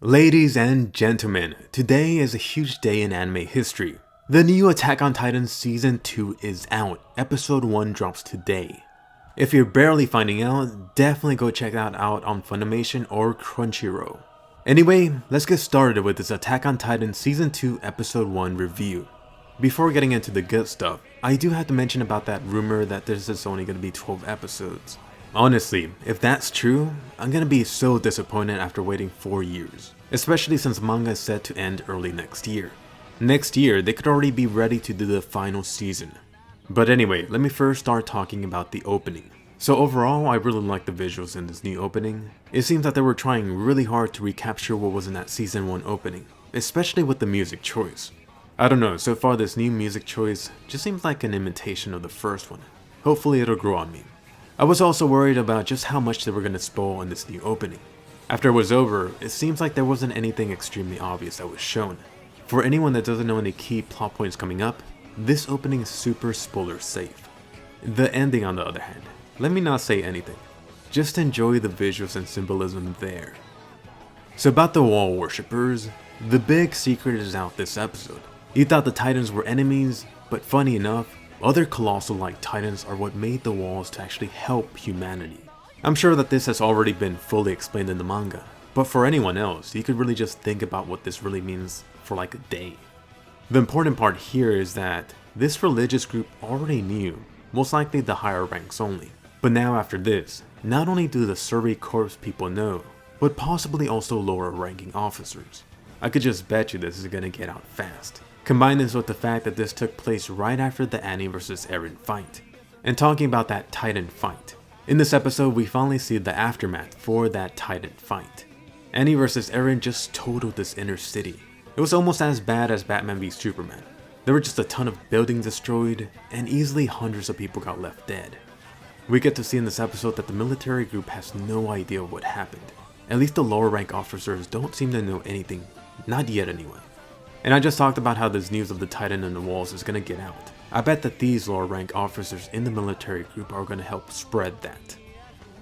Ladies and gentlemen, today is a huge day in anime history. The new Attack on Titan Season 2 is out. Episode 1 drops today. If you're barely finding out, definitely go check that out on Funimation or Crunchyroll. Anyway, let's get started with this Attack on Titan Season 2 Episode 1 review. Before getting into the good stuff, I do have to mention about that rumor that this is only going to be 12 episodes. Honestly, if that's true, I'm gonna be so disappointed after waiting 4 years, especially since manga is set to end early next year. Next year, they could already be ready to do the final season. But anyway, let me first start talking about the opening. So overall, I really like the visuals in this new opening. It seems that they were trying really hard to recapture what was in that season 1 opening, especially with the music choice. I don't know, so far this new music choice just seems like an imitation of the first one. Hopefully it'll grow on me. I was also worried about just how much they were going to spoil in this new opening. After it was over, it seems like there wasn't anything extremely obvious that was shown. For anyone that doesn't know any key plot points coming up, this opening is super spoiler safe. The ending on the other hand, let me not say anything. Just enjoy the visuals and symbolism there. So about the wall worshippers, the big secret is out this episode. You thought the Titans were enemies, but funny enough, other colossal-like titans are what made the walls to actually help humanity. I'm sure that this has already been fully explained in the manga, but for anyone else, you could really just think about what this really means for like a day. The important part here is that this religious group already knew, most likely the higher ranks only. But now after this, not only do the Survey Corps people know, but possibly also lower ranking officers. I could just bet you this is gonna get out fast. Combine this with the fact that this took place right after the Annie vs Eren fight. And talking about that Titan fight, in this episode we finally see the aftermath for that Titan fight. Annie vs Eren just totaled this inner city. It was almost as bad as Batman v Superman. There were just a ton of buildings destroyed, and easily hundreds of people got left dead. We get to see in this episode that the military group has no idea what happened. At least the lower rank officers don't seem to know anything, not yet anyway. And I just talked about how this news of the Titan in the walls is gonna get out. I bet that these lower rank officers in the military group are gonna help spread that.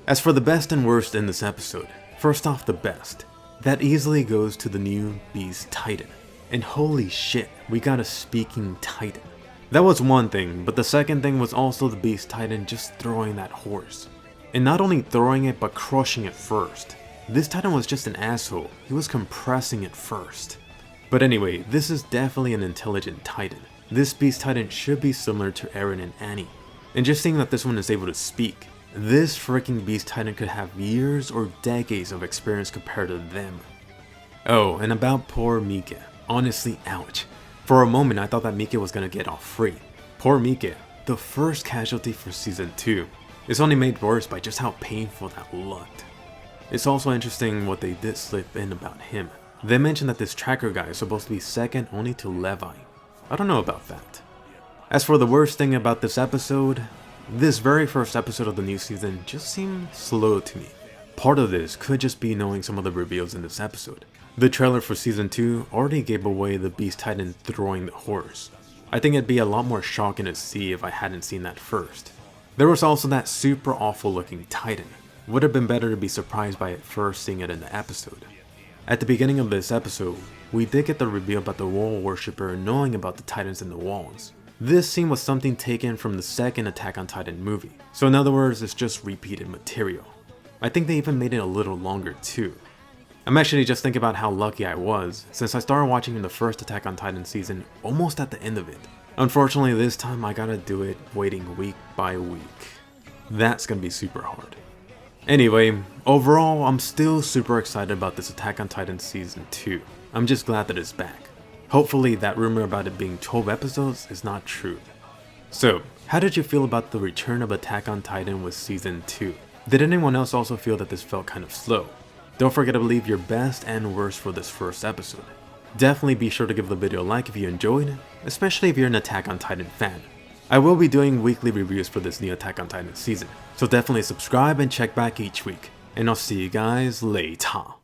As for the best and worst in this episode, first off the best, that easily goes to the new Beast Titan. And holy shit, we got a speaking Titan. That was one thing, but the second thing was also the Beast Titan just throwing that horse. And not only throwing it, but crushing it first. This Titan was just an asshole, he was compressing it first. But anyway, this is definitely an intelligent Titan. This Beast Titan should be similar to Eren and Annie. And just seeing that this one is able to speak, this freaking Beast Titan could have years or decades of experience compared to them. Oh, and about poor Mike. Honestly, ouch. For a moment I thought that Mike was gonna get off free. Poor Mike, the first casualty for season 2. It's only made worse by just how painful that looked. It's also interesting what they did slip in about him. They mentioned that this tracker guy is supposed to be second only to Levi. I don't know about that. As for the worst thing about this episode, this very first episode of the new season just seemed slow to me. Part of this could just be knowing some of the reveals in this episode. The trailer for season 2 already gave away the Beast Titan throwing the horse. I think it'd be a lot more shocking to see if I hadn't seen that first. There was also that super awful looking Titan. Would have been better to be surprised by it first seeing it in the episode. At the beginning of this episode, we did get the reveal about the wall worshipper knowing about the Titans in the walls. This scene was something taken from the second Attack on Titan movie, so in other words, it's just repeated material. I think they even made it a little longer too. I'm actually just thinking about how lucky I was, since I started watching the first Attack on Titan season almost at the end of it. Unfortunately this time I gotta do it waiting week by week. That's gonna be super hard. Anyway, overall, I'm still super excited about this Attack on Titan Season 2. I'm just glad that it's back. Hopefully that rumor about it being 12 episodes is not true. So, how did you feel about the return of Attack on Titan with Season 2? Did anyone else also feel that this felt kind of slow? Don't forget to leave your best and worst for this first episode. Definitely be sure to give the video a like if you enjoyed, especially if you're an Attack on Titan fan. I will be doing weekly reviews for this new Attack on Titan season, so definitely subscribe and check back each week, and I'll see you guys later.